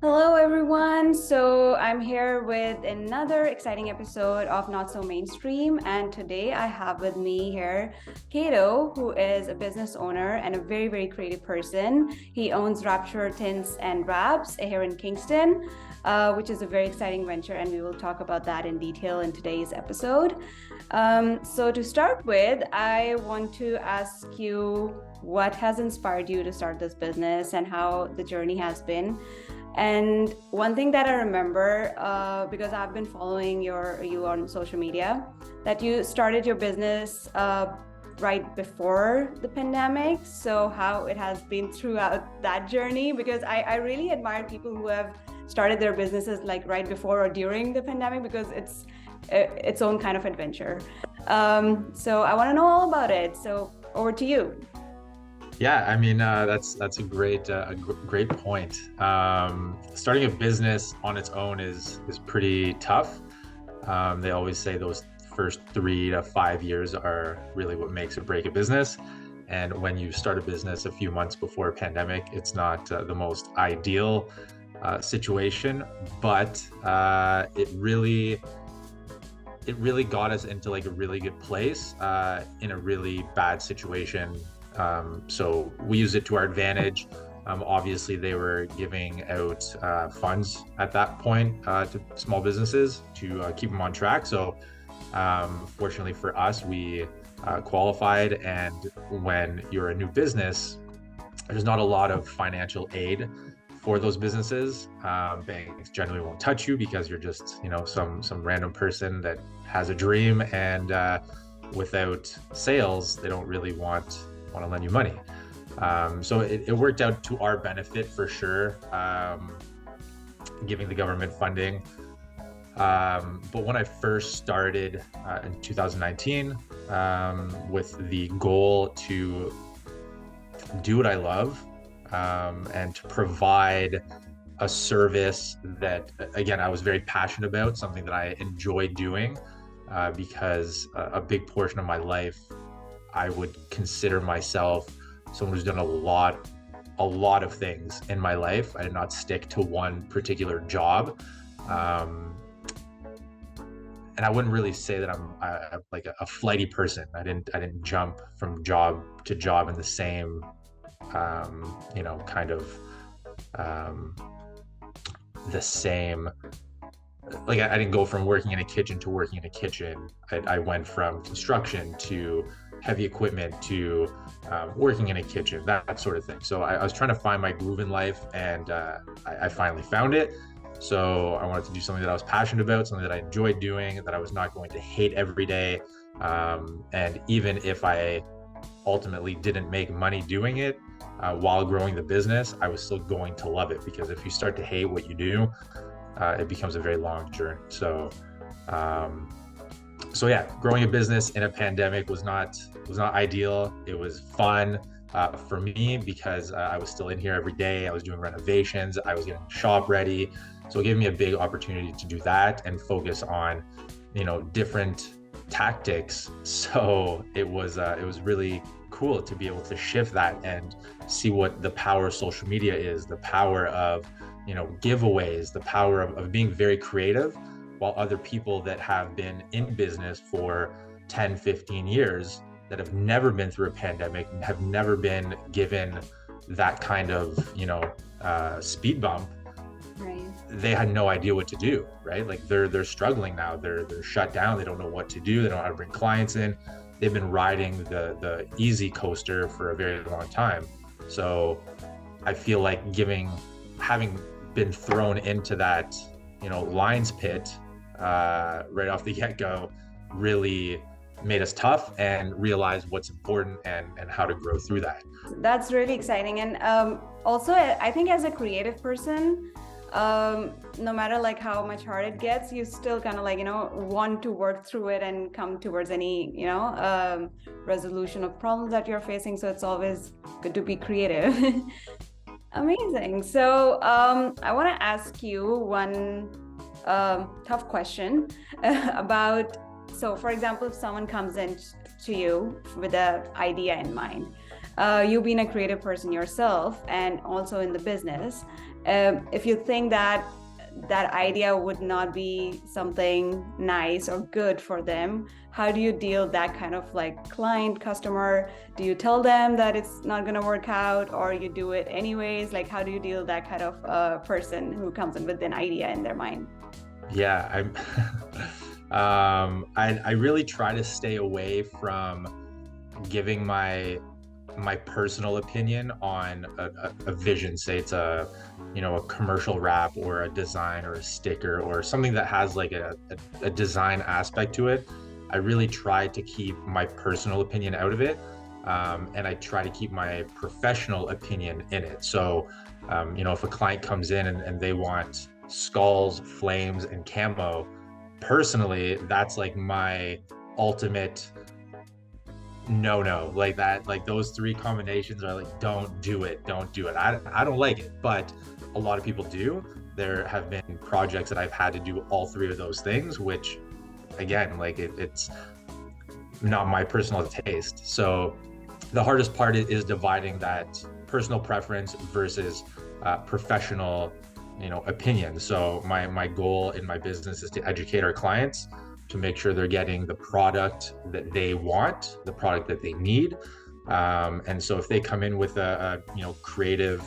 Hello, everyone. So I'm here with another exciting episode of Not So Mainstream. And today I have with me here Kado, who is a business owner and a very, very creative person. He owns Wrapture Tints and Wraps here in Kingston, which is a very exciting venture. And we will talk about that in detail in today's episode. So to start with, I want to ask you what has inspired you to start this business and how the journey has been. And one thing that I remember, because I've been following you on social media, that you started your business right before the pandemic. So how it has been throughout that journey, because I really admire people who have started their businesses like right before or during the pandemic, because it's its own kind of adventure. So I want to know all about it. So over to you. Yeah, that's a great point. Starting a business on its own is pretty tough. They always say those first 3 to 5 years are really what makes or break a business. And when you start a business a few months before a pandemic, it's not the most ideal situation, but it really got us into like a really good place in a really bad situation. So we use it to our advantage. Obviously, they were giving out funds at that point to small businesses to keep them on track. So fortunately for us, we qualified. And when you're a new business, there's not a lot of financial aid for those businesses. Banks generally won't touch you because you're just, some random person that has a dream, and without sales, they don't really want to lend you money. So it worked out to our benefit for sure, giving the government funding. But when I first started in 2019, with the goal to do what I love, and to provide a service that, again, I was very passionate about, something that I enjoy doing, because a big portion of my life, I would consider myself someone who's done a lot of things in my life. I did not stick to one particular job. And I wouldn't really say that I'm like a flighty person. I didn't jump from job to job in the same, kind of the same. Like I didn't go from working in a kitchen to working in a kitchen. I went from construction to heavy equipment to working in a kitchen, that sort of thing. So I was trying to find my groove in life, and I finally found it. So I wanted to do something that I was passionate about, something that I enjoyed doing, that I was not going to hate every day. And even if I ultimately didn't make money doing it while growing the business, I was still going to love it, because if you start to hate what you do, it becomes a very long journey. So yeah, growing a business in a pandemic was not ideal. It was fun for me because I was still in here every day. I was doing renovations. I was getting the shop ready. So it gave me a big opportunity to do that and focus on, different tactiks. So it was really cool to be able to shift that and see what the power of social media is, the power of, giveaways, the power of being very creative, while other people that have been in business for 10, 15 years, that have never been through a pandemic, have never been given that kind of, speed bump. Right. They had no idea what to do, right? Like they're struggling now. They're shut down. They don't know what to do. They don't know how to bring clients in. They've been riding the easy coaster for a very long time. So I feel like having been thrown into that, lion's pit right off the get-go, really made us tough and realize what's important and how to grow through that. That's really exciting. And also, I think as a creative person, no matter like how much hard it gets, you still kind of like, want to work through it and come towards any, resolution of problems that you're facing. So it's always good to be creative. Amazing. So I want to ask you one tough question about, so for example, if someone comes in to you with an idea in mind, you being a creative person yourself and also in the business, if you think that that idea would not be something nice or good for them, how do you deal that kind of like client, customer? Do you tell them that it's not going to work out, or you do it anyways? Like, how do you deal that kind of person who comes in with an idea in their mind? Yeah, I'm I really try to stay away from giving my personal opinion on a vision. Say it's a commercial wrap or a design or a sticker or something that has like a design aspect to it. I really try to keep my personal opinion out of it, and I try to keep my professional opinion in it. So if a client comes in and they want skulls, flames, and camo, personally, that's like my ultimate no, like that, like those three combinations are like, don't do it. I don't like it, but a lot of people do. There have been projects that I've had to do all three of those things, which again, like it's not my personal taste. So the hardest part is dividing that personal preference versus professional opinion. So my goal in my business is to educate our clients to make sure they're getting the product that they want, the product that they need. And so if they come in with a creative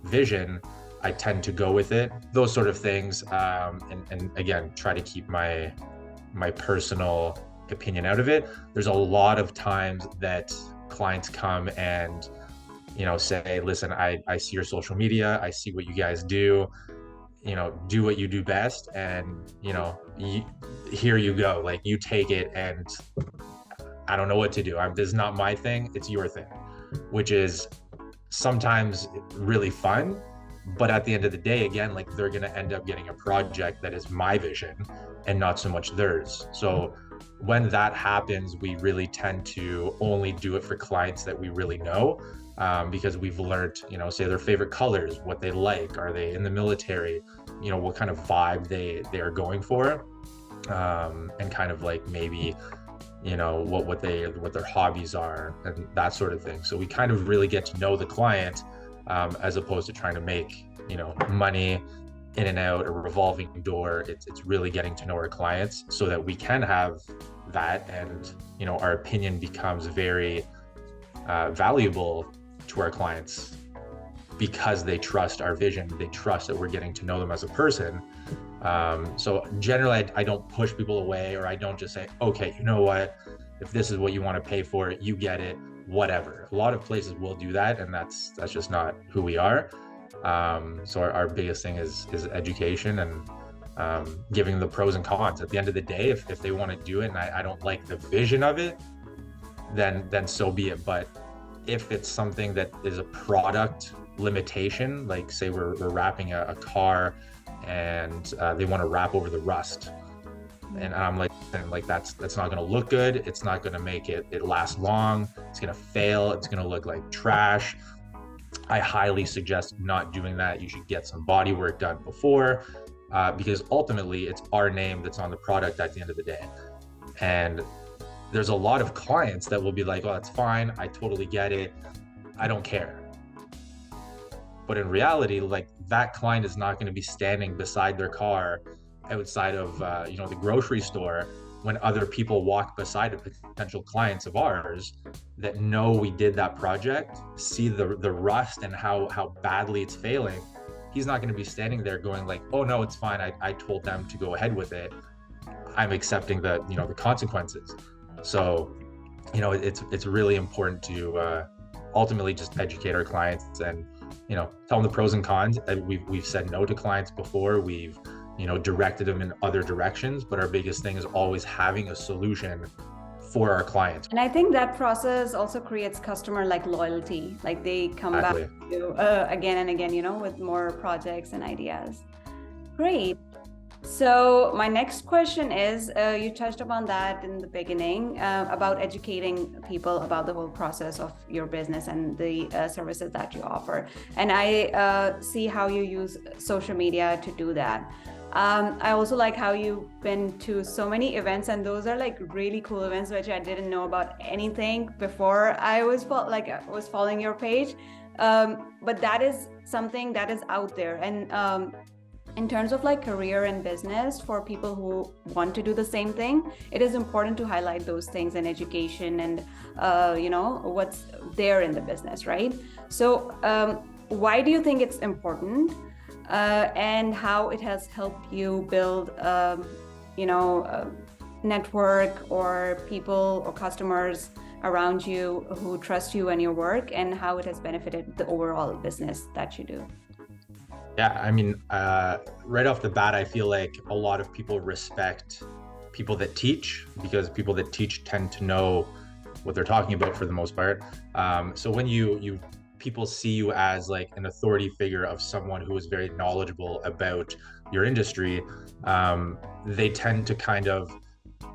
vision, I tend to go with it, those sort of things. And again, try to keep my personal opinion out of it. There's a lot of times that clients come and say, listen, I see your social media, I see what you guys do, do what you do best, and here you go, like you take it, and I don't know what to do. This is not my thing, it's your thing, which is sometimes really fun, but at the end of the day, again, like they're going to end up getting a project that is my vision and not so much theirs. So when that happens, we really tend to only do it for clients that we really know, because we've learned, say their favorite colors, what they like, are they in the military, what kind of vibe they are going for, and kind of like maybe, what their hobbies are and that sort of thing. So we kind of really get to know the client, as opposed to trying to make, money in and out, a revolving door. It's really getting to know our clients so that we can have that, and, our opinion becomes very valuable to our clients because they trust our vision. They trust that we're getting to know them as a person. So generally, I don't push people away, or I don't just say, okay, you know what, if this is what you want to pay for it, you get it, whatever. A lot of places will do that, and that's just not who we are. So our biggest thing is education, and giving the pros and cons. At the end of the day, if they want to do it and I don't like the vision of it, then so be it. But if it's something that is a product limitation, like say we're wrapping a car, and they want to wrap over the rust, and I'm like that's not going to look good, it's not going to make it last long, it's going to fail, it's going to look like trash, I highly suggest not doing that. You should get some body work done before, because ultimately it's our name that's on the product at the end of the day. And there's a lot of clients that will be like, oh, that's fine, I totally get it, I don't care. But in reality, like that client is not going to be standing beside their car outside of the grocery store when other people walk beside it, potential clients of ours that know we did that project, see the rust and how badly it's failing. He's not going to be standing there going like, oh no, it's fine, I told them to go ahead with it, I'm accepting the consequences. So it's really important to ultimately just educate our clients and tell them the pros and cons. And we've said no to clients before, we've directed them in other directions, but our biggest thing is always having a solution for our clients. And I think that process also creates customer like loyalty, like they come Exactly. back to again and again, with more projects and ideas. Great. So my next question is, you touched upon that in the beginning, about educating people about the whole process of your business and the services that you offer. And I see how you use social media to do that. I also like how you've been to so many events, and those are like really cool events, which I didn't know about anything before I was following your page. But that is something that is out there. And in terms of like career and business, for people who want to do the same thing, it is important to highlight those things in education and what's there in the business, right? So why do you think it's important, and how it has helped you build network or people or customers around you who trust you and your work, and how it has benefited the overall business that you do? Yeah, I mean, right off the bat, I feel like a lot of people respect people that teach, because people that teach tend to know what they're talking about for the most part. So when you people see you as like an authority figure of someone who is very knowledgeable about your industry, they tend to kind of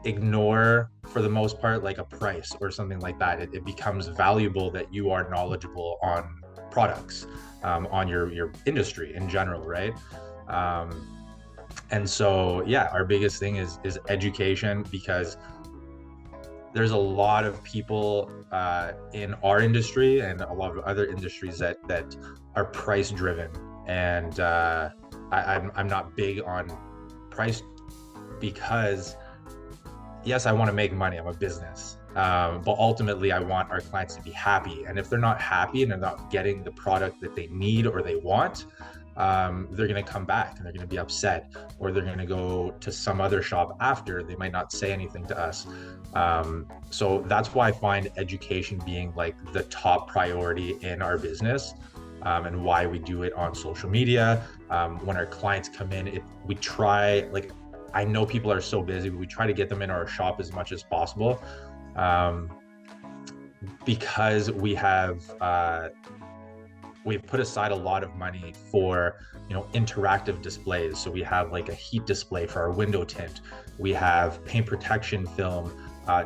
ignore, for the most part, like a price or something like that. It becomes valuable that you are knowledgeable on products, on your industry in general, right? And so yeah, our biggest thing is education, because there's a lot of people in our industry and a lot of other industries that are price driven, and I'm not big on price, because yes, I want to make money. I'm a business. But ultimately, I want our clients to be happy. And if they're not happy and they're not getting the product that they need or they want, they're going to come back and they're going to be upset, or they're going to go to some other shop after. They might not say anything to us. So that's why I find education being like the top priority in our business, and why we do it on social media. When our clients come in, we try, like, I know people are so busy, but we try to get them in our shop as much as possible, because we've put aside a lot of money for interactive displays. So we have like a heat display for our window tint. We have paint protection film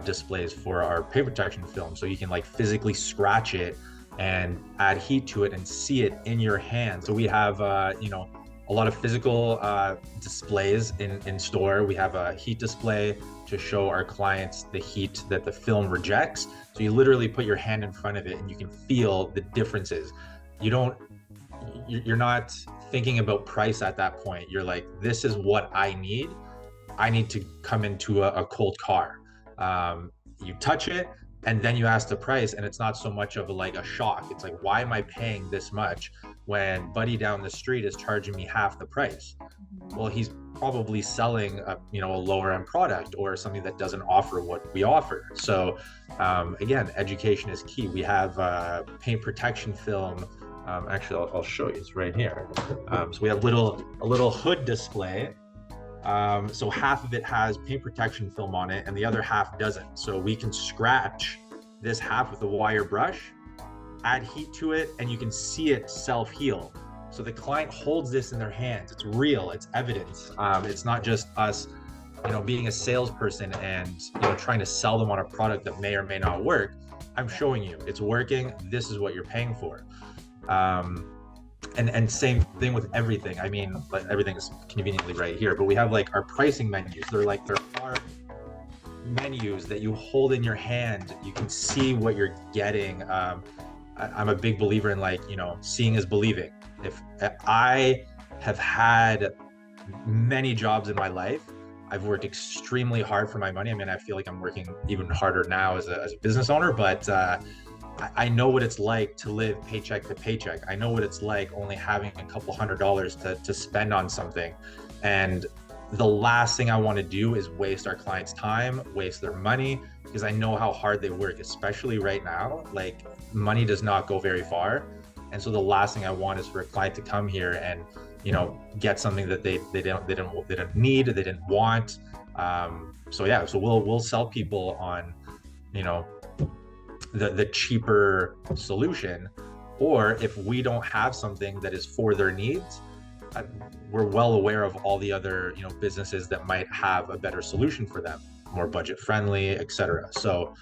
displays for our paint protection film, so you can like physically scratch it and add heat to it and see it in your hand. So we have a lot of physical displays in store. We have a heat display to show our clients the heat that the film rejects. So you literally put your hand in front of it and you can feel the differences. You're not thinking about price at that point. You're like, this is what I need. I need to come into a cold car. You touch it and then you ask the price, and it's not so much of a shock. It's like, why am I paying this much when buddy down the street is charging me half the price? Well, he's probably selling a lower end product or something that doesn't offer what we offer. So again, education is key. We have paint protection film. Actually, I'll show you. It's right here. So we have a little hood display. So half of it has paint protection film on it and the other half doesn't. So we can scratch this half with a wire brush, add heat to it, and you can see it self-heal. So the client holds this in their hands. It's real, it's evidence. It's not just us, being a salesperson and trying to sell them on a product that may or may not work. I'm showing you it's working. This is what you're paying for. And same thing with everything. I mean, like, everything is conveniently right here, but we have like our pricing menus. There are menus that you hold in your hand. You can see what you're getting. I'm a big believer in seeing is believing. If I have had many jobs in my life, I've worked extremely hard for my money. I mean, I feel like I'm working even harder now as a business owner, but I know what it's like to live paycheck to paycheck. I know what it's like only having a couple $100s to spend on something. And the last thing I want to do is waste our clients' time, waste their money, because I know how hard they work, especially right now. Like, money does not go very far. And so the last thing I want is for a client to come here and, get something that they didn't need, they didn't want. So we'll sell people on, the cheaper solution, or if we don't have something that is for their needs, we're well aware of all the other businesses that might have a better solution for them, more budget friendly, etc. So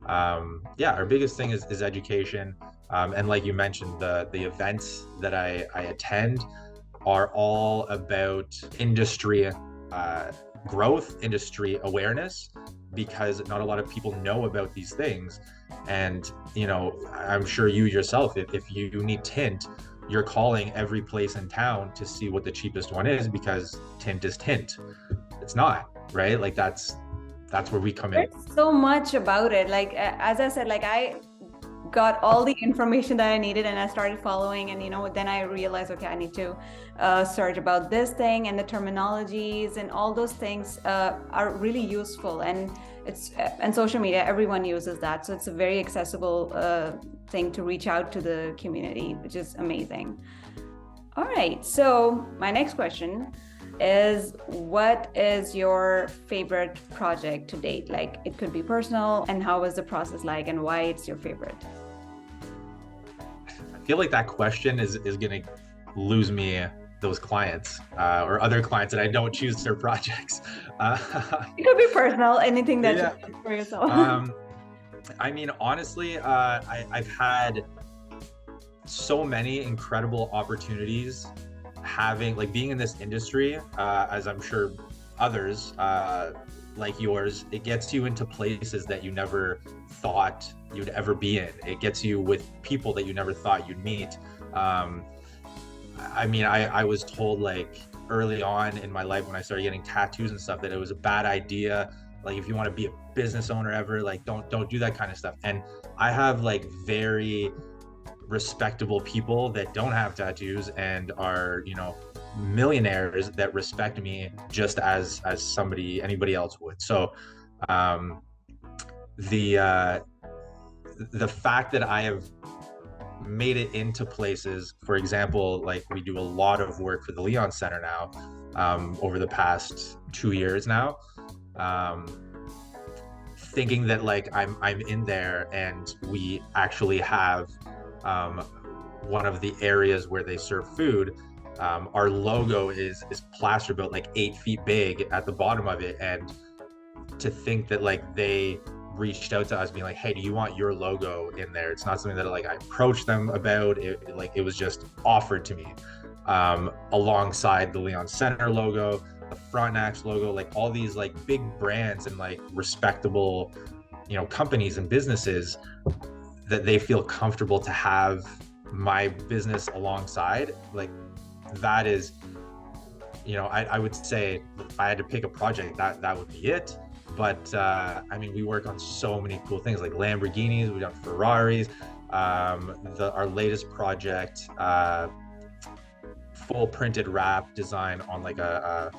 our biggest thing is education, and like you mentioned, the events that I attend are all about industry growth, industry awareness, because not a lot of people know about these things. And, I'm sure you yourself, if you need tint, you're calling every place in town to see what the cheapest one is, because tint is tint. It's not, right? Like that's where we come in. There's so much about it. Like, as I said, like I got all the information that I needed and I started following, and then I realized, okay, I need to search about this thing, and the terminologies and all those things are really useful, and and social media, everyone uses that, so it's a very accessible thing to reach out to the community, which is amazing. All right, so my next question is, what is your favorite project to date? Like, it could be personal, and how was the process like, and why it's your favorite? I feel like that question is going to lose me those clients or other clients that I don't choose their projects. It could be personal, anything that Yeah. you do for yourself. I mean, honestly, I've had so many incredible opportunities being in this industry, as I'm sure others like yours, it gets you into places that you never thought you'd ever be in. It gets you with people that you never thought you'd meet. I mean, I was told, like, early on in my life when I started getting tattoos and stuff, that it was a bad idea. Like, if you want to be a business owner ever, like, don't do that kind of stuff. And I have like very respectable people that don't have tattoos and are, millionaires that respect me just as anybody else would. So the fact that I have made it into places, for example, like we do a lot of work for the Leon Center now, over the past 2 years now, thinking that like I'm in there, and we actually have one of the areas where they serve food, our logo is plastered about like 8 feet big at the bottom of it. And to think that like they reached out to us being like, hey, do you want your logo in there? It's not something that like I approached them about. It was just offered to me, alongside the Leon Center logo, the Frontenac logo, like all these like big brands and like respectable, companies and businesses, that they feel comfortable to have my business alongside. Like, that is, I would say if I had to pick a project, that would be it. But I mean, we work on so many cool things, like Lamborghinis, we've done Ferraris, our latest project, full printed wrap design on like a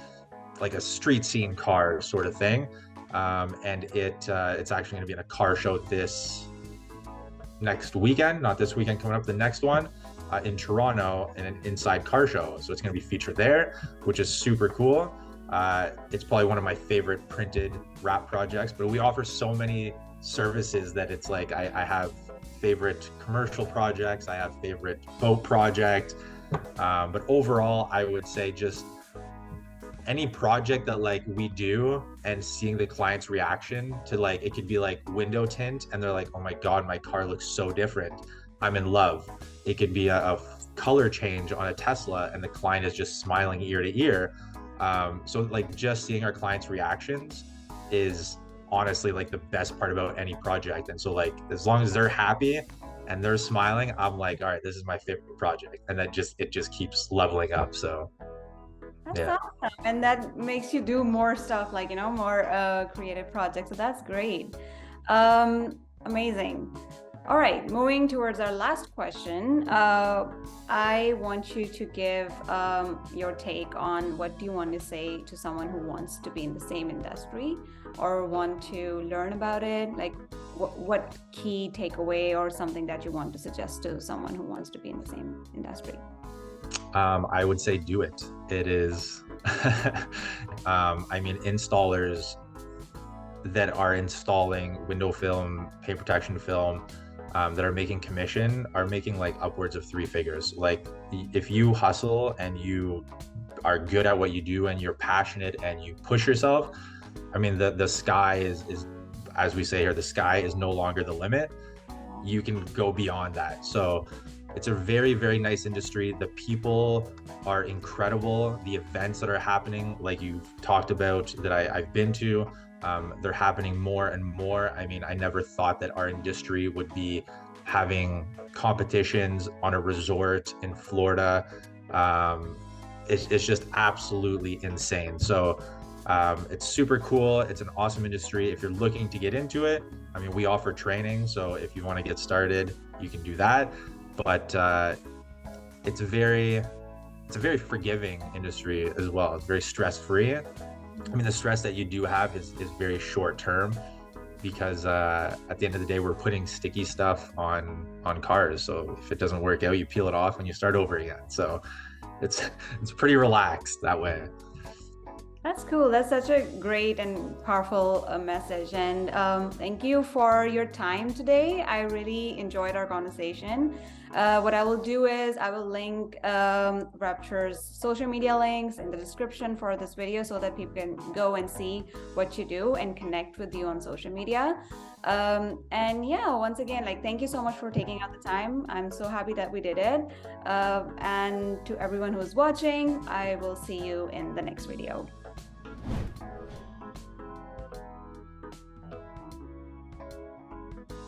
street scene car sort of thing, and it's actually going to be in a car show this next weekend, not this weekend coming up, the next one, in Toronto, in an inside car show. So it's going to be featured there, which is super cool. It's probably one of my favorite printed wrap projects, but we offer so many services that it's like I have favorite commercial projects, I have favorite boat project, but overall I would say just any project that like we do, and seeing the client's reaction to, like, it could be like window tint and they're like, oh my God, my car looks so different, I'm in love. It could be a color change on a Tesla and the client is just smiling ear to ear. So like just seeing our clients' reactions is honestly like the best part about any project. And so like as long as they're happy and they're smiling, I'm like, all right, this is my favorite project. And it just keeps leveling up. So That's yeah. awesome. And that makes you do more stuff, like, more creative projects. So that's great. Amazing. All right, moving towards our last question. I want you to give your take on what do you want to say to someone who wants to be in the same industry or want to learn about it? Like, what key takeaway or something that you want to suggest to someone who wants to be in the same industry? I would say do it. It is, I mean, installers that are installing window film, paint protection film, that are making commission are making like upwards of 3 figures. Like, if you hustle and you are good at what you do and you're passionate and you push yourself, I mean, the sky is, as we say here, the sky is no longer the limit. You can go beyond that. So it's a very, very nice industry. The people are incredible. The events that are happening, like you've talked about, that I've been to, They're happening more and more. I mean, I never thought that our industry would be having competitions on a resort in Florida. It's just absolutely insane. So it's super cool. It's an awesome industry. If you're looking to get into it, I mean, we offer training. So if you want to get started, you can do that. But it's a very forgiving industry as well. It's very stress-free. I mean, the stress that you do have is very short term, because at the end of the day, we're putting sticky stuff on cars. So if it doesn't work out, you peel it off and you start over again. So it's pretty relaxed that way. That's cool. That's such a great and powerful message. And thank you for your time today. I really enjoyed our conversation. What I will do is I will link Wrapture's social media links in the description for this video so that people can go and see what you do and connect with you on social media. And yeah, once again, like, thank you so much for taking out the time. I'm so happy that we did it. And to everyone who's watching, I will see you in the next video.